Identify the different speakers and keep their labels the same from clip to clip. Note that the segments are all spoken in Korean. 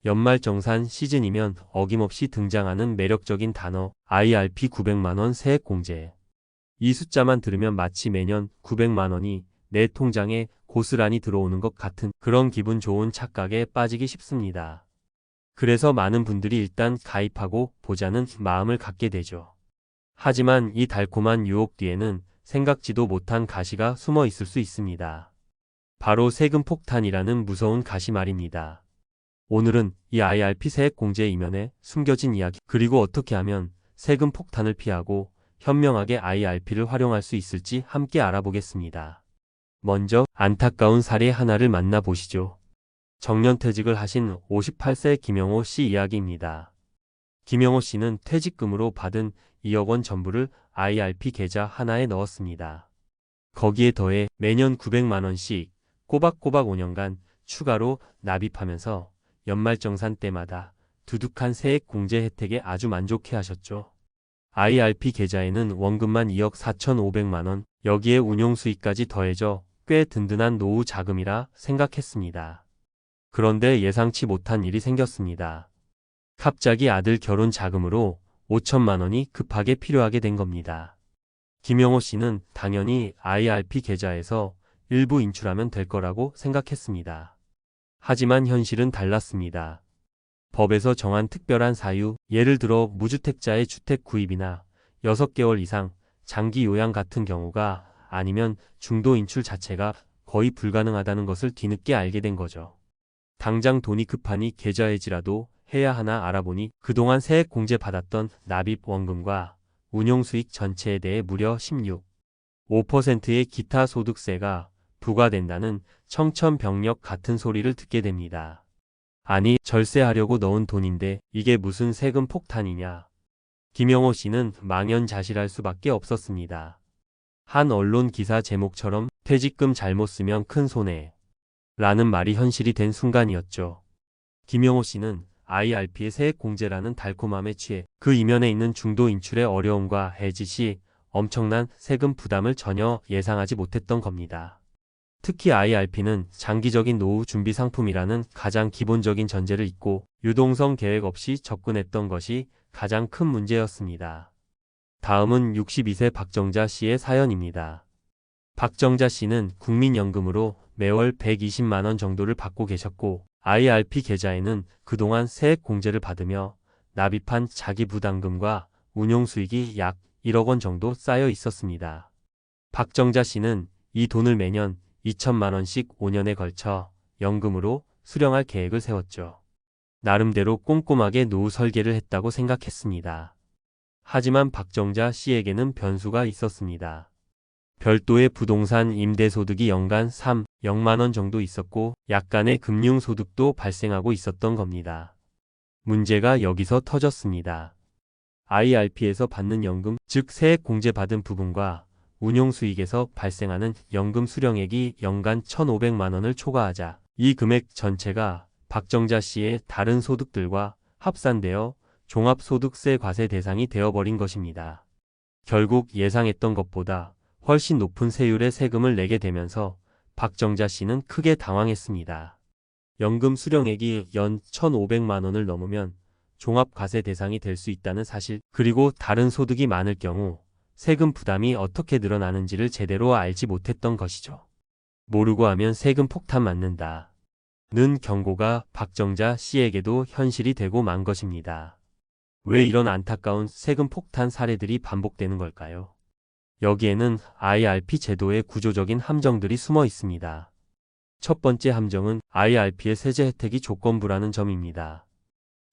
Speaker 1: 연말정산 시즌이면 어김없이 등장하는 매력적인 단어 IRP 900만원 세액공제. 이 숫자만 들으면 마치 매년 900만원이 내 통장에 고스란히 들어오는 것 같은 그런 기분 좋은 착각에 빠지기 쉽습니다. 그래서 많은 분들이 일단 가입하고 보자는 마음을 갖게 되죠. 하지만 이 달콤한 유혹 뒤에는 생각지도 못한 가시가 숨어 있을 수 있습니다. 바로 세금 폭탄이라는 무서운 가시 말입니다. 오늘은 이 IRP 세액공제 이면에 숨겨진 이야기, 그리고 어떻게 하면 세금 폭탄을 피하고 현명하게 IRP를 활용할 수 있을지 함께 알아보겠습니다. 먼저 안타까운 사례 하나를 만나보시죠. 정년퇴직을 하신 58세 김영호 씨 이야기입니다. 김영호 씨는 퇴직금으로 받은 2억 원 전부를 IRP 계좌 하나에 넣었습니다. 거기에 더해 매년 900만 원씩 꼬박꼬박 5년간 추가로 납입하면서 연말정산 때마다 두둑한 세액 공제 혜택에 아주 만족해 하셨죠. IRP 계좌에는 원금만 2억 4,500만 원, 여기에 운용 수익까지 더해져 꽤 든든한 노후 자금이라 생각했습니다. 그런데 예상치 못한 일이 생겼습니다. 갑자기 아들 결혼 자금으로 5천만 원이 급하게 필요하게 된 겁니다. 김영호 씨는 당연히 IRP 계좌에서 일부 인출하면 될 거라고 생각했습니다. 하지만 현실은 달랐습니다. 법에서 정한 특별한 사유, 예를 들어 무주택자의 주택 구입이나 6개월 이상 장기 요양 같은 경우가 아니면 중도 인출 자체가 거의 불가능하다는 것을 뒤늦게 알게 된 거죠. 당장 돈이 급하니 계좌 해지라도 해야 하나 알아보니 그동안 세액 공제 받았던 납입 원금과 운용 수익 전체에 대해 무려 16.5%의 기타 소득세가 부과된다는 청천벽력 같은 소리를 듣게 됩니다. 아니, 절세하려고 넣은 돈인데 이게 무슨 세금 폭탄이냐. 김영호 씨는 망연자실할 수밖에 없었습니다. 한 언론 기사 제목처럼 퇴직금 잘못 쓰면 큰 손해 라는 말이 현실이 된 순간이었죠. 김영호 씨는 IRP의 세액 공제라는 달콤함에 취해 그 이면에 있는 중도 인출의 어려움과 해지 시 엄청난 세금 부담을 전혀 예상하지 못했던 겁니다. 특히 IRP는 장기적인 노후 준비 상품이라는 가장 기본적인 전제를 잊고 유동성 계획 없이 접근했던 것이 가장 큰 문제였습니다. 다음은 62세 박정자 씨의 사연입니다. 박정자 씨는 국민연금으로 매월 120만 원 정도를 받고 계셨고 IRP 계좌에는 그동안 세액 공제를 받으며 납입한 자기 부담금과 운용 수익이 약 1억 원 정도 쌓여 있었습니다. 박정자 씨는 이 돈을 매년 2천만 원씩 5년에 걸쳐 연금으로 수령할 계획을 세웠죠. 나름대로 꼼꼼하게 노후 설계를 했다고 생각했습니다. 하지만 박정자 씨에게는 변수가 있었습니다. 별도의 부동산 임대소득이 연간 3억만 원 정도 있었고 약간의 금융소득도 발생하고 있었던 겁니다. 문제가 여기서 터졌습니다. IRP에서 받는 연금, 즉 세액 공제받은 부분과 운용수익에서 발생하는 연금 수령액이 연간 1,500만 원을 초과하자 이 금액 전체가 박정자 씨의 다른 소득들과 합산되어 종합소득세 과세 대상이 되어버린 것입니다. 결국 예상했던 것보다 훨씬 높은 세율의 세금을 내게 되면서 박정자 씨는 크게 당황했습니다. 연금 수령액이 연 1,500만 원을 넘으면 종합과세 대상이 될 수 있다는 사실, 그리고 다른 소득이 많을 경우 세금 부담이 어떻게 늘어나는지를 제대로 알지 못했던 것이죠. 모르고 하면 세금 폭탄 맞는다 는 경고가 박정자 씨에게도 현실이 되고 만 것입니다. 왜 이런 안타까운 세금 폭탄 사례들이 반복되는 걸까요? 여기에는 IRP 제도의 구조적인 함정들이 숨어 있습니다. 첫 번째 함정은 IRP의 세제 혜택이 조건부라는 점입니다.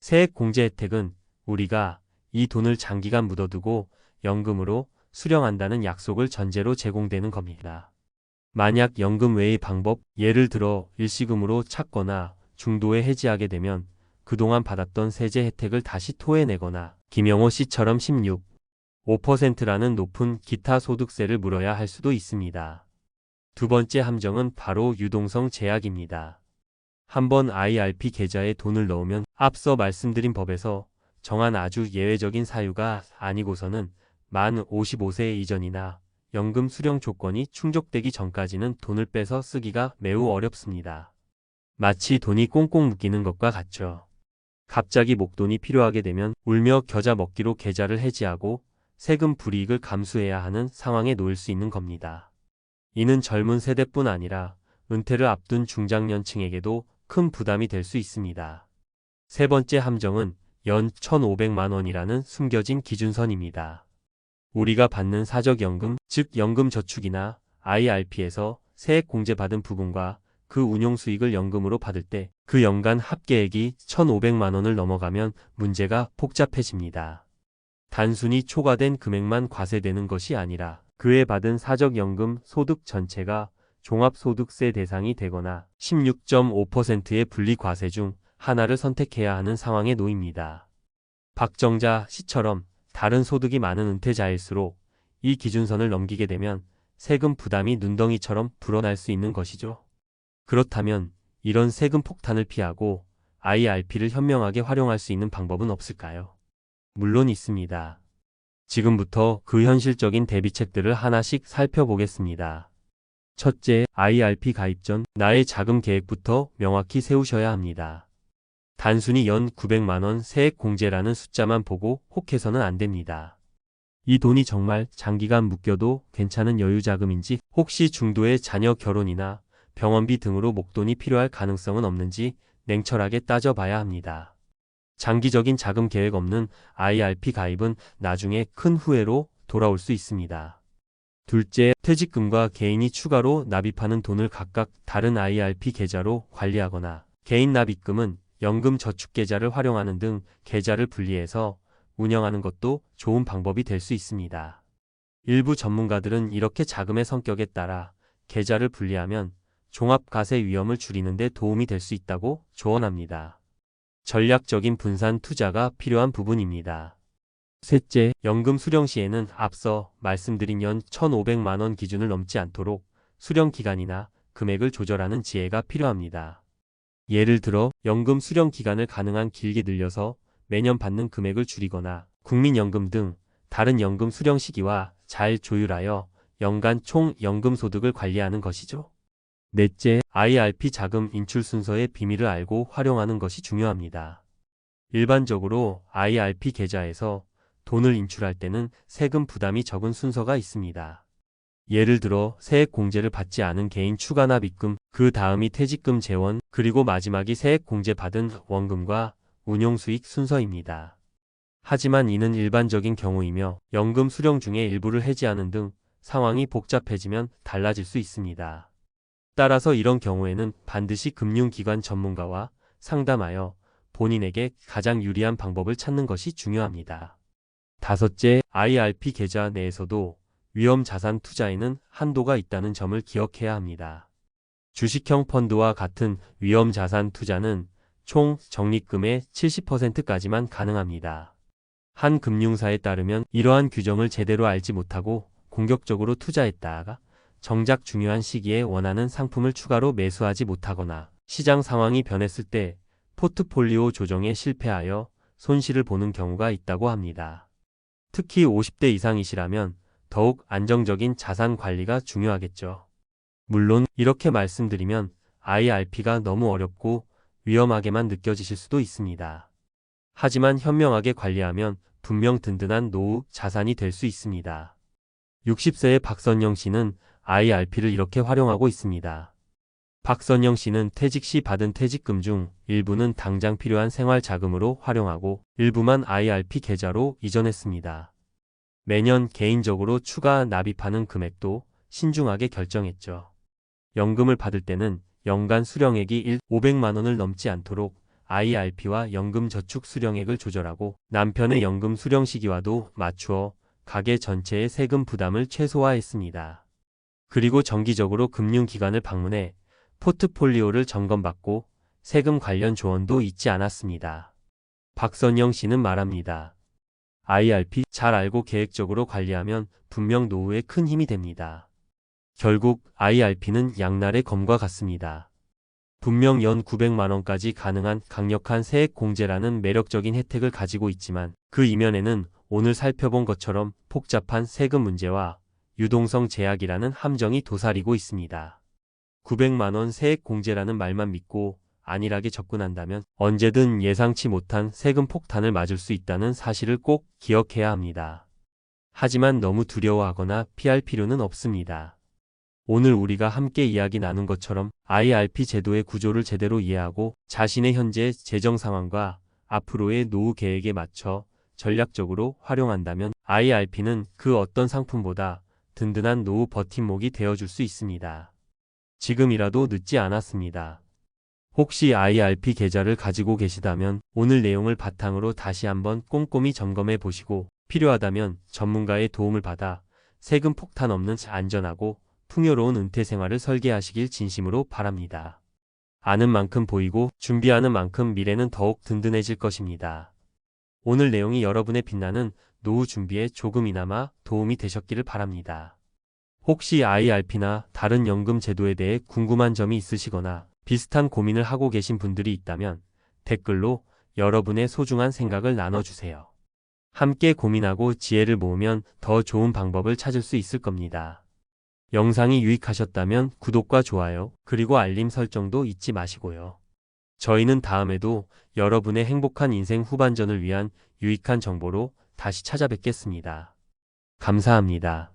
Speaker 1: 세액 공제 혜택은 우리가 이 돈을 장기간 묻어두고 연금으로 수령한다는 약속을 전제로 제공되는 겁니다. 만약 연금 외의 방법, 예를 들어 일시금으로 찾거나 중도에 해지하게 되면 그동안 받았던 세제 혜택을 다시 토해내거나 김영호 씨처럼 16.5%라는 높은 기타 소득세를 물어야 할 수도 있습니다. 두 번째 함정은 바로 유동성 제약입니다. 한번 IRP 계좌에 돈을 넣으면 앞서 말씀드린 법에서 정한 아주 예외적인 사유가 아니고서는 만 55세 이전이나 연금 수령 조건이 충족되기 전까지는 돈을 빼서 쓰기가 매우 어렵습니다. 마치 돈이 꽁꽁 묶이는 것과 같죠. 갑자기 목돈이 필요하게 되면 울며 겨자 먹기로 계좌를 해지하고 세금 불이익을 감수해야 하는 상황에 놓일 수 있는 겁니다. 이는 젊은 세대뿐 아니라 은퇴를 앞둔 중장년층에게도 큰 부담이 될 수 있습니다. 세 번째 함정은 연 1,500만 원이라는 숨겨진 기준선입니다. 우리가 받는 사적연금, 즉 연금저축이나 IRP에서 세액공제 받은 부분과 그 운용 수익을 연금으로 받을 때 그 연간 합계액이 1,500만 원을 넘어가면 문제가 복잡해집니다. 단순히 초과된 금액만 과세되는 것이 아니라 그에 받은 사적연금 소득 전체가 종합소득세 대상이 되거나 16.5%의 분리과세 중 하나를 선택해야 하는 상황에 놓입니다. 박정자 씨처럼 다른 소득이 많은 은퇴자일수록 이 기준선을 넘기게 되면 세금 부담이 눈덩이처럼 불어날 수 있는 것이죠. 그렇다면 이런 세금 폭탄을 피하고 IRP를 현명하게 활용할 수 있는 방법은 없을까요? 물론 있습니다. 지금부터 그 현실적인 대비책들을 하나씩 살펴보겠습니다. 첫째, IRP 가입 전 나의 자금 계획부터 명확히 세우셔야 합니다. 단순히 연 900만 원 세액 공제라는 숫자만 보고 혹해서는 안 됩니다. 이 돈이 정말 장기간 묶여도 괜찮은 여유 자금인지, 혹시 중도의 자녀 결혼이나 병원비 등으로 목돈이 필요할 가능성은 없는지 냉철하게 따져봐야 합니다. 장기적인 자금 계획 없는 IRP 가입은 나중에 큰 후회로 돌아올 수 있습니다. 둘째, 퇴직금과 개인이 추가로 납입하는 돈을 각각 다른 IRP 계좌로 관리하거나 개인 납입금은 연금저축계좌를 활용하는 등 계좌를 분리해서 운영하는 것도 좋은 방법이 될 수 있습니다. 일부 전문가들은 이렇게 자금의 성격에 따라 계좌를 분리하면 종합과세 위험을 줄이는 데 도움이 될 수 있다고 조언합니다. 전략적인 분산 투자가 필요한 부분입니다. 셋째, 연금 수령 시에는 앞서 말씀드린 연 1,500만 원 기준을 넘지 않도록 수령 기간이나 금액을 조절하는 지혜가 필요합니다. 예를 들어 연금 수령 기간을 가능한 길게 늘려서 매년 받는 금액을 줄이거나 국민연금 등 다른 연금 수령 시기와 잘 조율하여 연간 총 연금 소득을 관리하는 것이죠. 넷째, IRP 자금 인출 순서의 비밀을 알고 활용하는 것이 중요합니다. 일반적으로 IRP 계좌에서 돈을 인출할 때는 세금 부담이 적은 순서가 있습니다. 예를 들어 세액 공제를 받지 않은 개인 추가납입금, 그 다음이 퇴직금 재원, 그리고 마지막이 세액 공제 받은 원금과 운용수익 순서입니다. 하지만 이는 일반적인 경우이며 연금 수령 중에 일부를 해지하는 등 상황이 복잡해지면 달라질 수 있습니다. 따라서 이런 경우에는 반드시 금융기관 전문가와 상담하여 본인에게 가장 유리한 방법을 찾는 것이 중요합니다. 다섯째, IRP 계좌 내에서도 위험자산 투자에는 한도가 있다는 점을 기억해야 합니다. 주식형 펀드와 같은 위험자산 투자는 총 적립금의 70%까지만 가능합니다. 한 금융사에 따르면 이러한 규정을 제대로 알지 못하고 공격적으로 투자했다가 정작 중요한 시기에 원하는 상품을 추가로 매수하지 못하거나 시장 상황이 변했을 때 포트폴리오 조정에 실패하여 손실을 보는 경우가 있다고 합니다. 특히 50대 이상이시라면 더욱 안정적인 자산 관리가 중요하겠죠. 물론 이렇게 말씀드리면 IRP가 너무 어렵고 위험하게만 느껴지실 수도 있습니다. 하지만 현명하게 관리하면 분명 든든한 노후 자산이 될 수 있습니다. 60세의 박선영 씨는 IRP를 이렇게 활용하고 있습니다. 박선영 씨는 퇴직 시 받은 퇴직금 중 일부는 당장 필요한 생활 자금으로 활용하고 일부만 IRP 계좌로 이전했습니다. 매년 개인적으로 추가 납입하는 금액도 신중하게 결정했죠. 연금을 받을 때는 연간 수령액이 500만 원을 넘지 않도록 IRP와 연금저축 수령액을 조절하고 남편의 연금 수령 시기와도 맞추어 가계 전체의 세금 부담을 최소화했습니다. 그리고 정기적으로 금융기관을 방문해 포트폴리오를 점검받고 세금 관련 조언도 잊지 않았습니다. 박선영 씨는 말합니다. IRP 잘 알고 계획적으로 관리하면 분명 노후에 큰 힘이 됩니다. 결국 IRP는 양날의 검과 같습니다. 분명 연 900만 원까지 가능한 강력한 세액 공제라는 매력적인 혜택을 가지고 있지만 그 이면에는 오늘 살펴본 것처럼 복잡한 세금 문제와 유동성 제약이라는 함정이 도사리고 있습니다. 900만 원 세액 공제라는 말만 믿고 안일하게 접근한다면 언제든 예상치 못한 세금 폭탄을 맞을 수 있다는 사실을 꼭 기억해야 합니다. 하지만 너무 두려워하거나 피할 필요는 없습니다. 오늘 우리가 함께 이야기 나눈 것처럼 IRP 제도의 구조를 제대로 이해하고 자신의 현재 재정 상황과 앞으로의 노후 계획에 맞춰 전략적으로 활용한다면 IRP는 그 어떤 상품보다 든든한 노후 버팀목이 되어줄 수 있습니다. 지금이라도 늦지 않았습니다. 혹시 IRP 계좌를 가지고 계시다면 오늘 내용을 바탕으로 다시 한번 꼼꼼히 점검해 보시고 필요하다면 전문가의 도움을 받아 세금 폭탄 없는 안전하고 풍요로운 은퇴 생활을 설계하시길 진심으로 바랍니다. 아는 만큼 보이고 준비하는 만큼 미래는 더욱 든든해질 것입니다. 오늘 내용이 여러분의 빛나는 노후 준비에 조금이나마 도움이 되셨기를 바랍니다. 혹시 IRP나 다른 연금 제도에 대해 궁금한 점이 있으시거나 비슷한 고민을 하고 계신 분들이 있다면 댓글로 여러분의 소중한 생각을 나눠주세요. 함께 고민하고 지혜를 모으면 더 좋은 방법을 찾을 수 있을 겁니다. 영상이 유익하셨다면 구독과 좋아요, 그리고 알림 설정도 잊지 마시고요. 저희는 다음에도 여러분의 행복한 인생 후반전을 위한 유익한 정보로 다시 찾아뵙겠습니다. 감사합니다.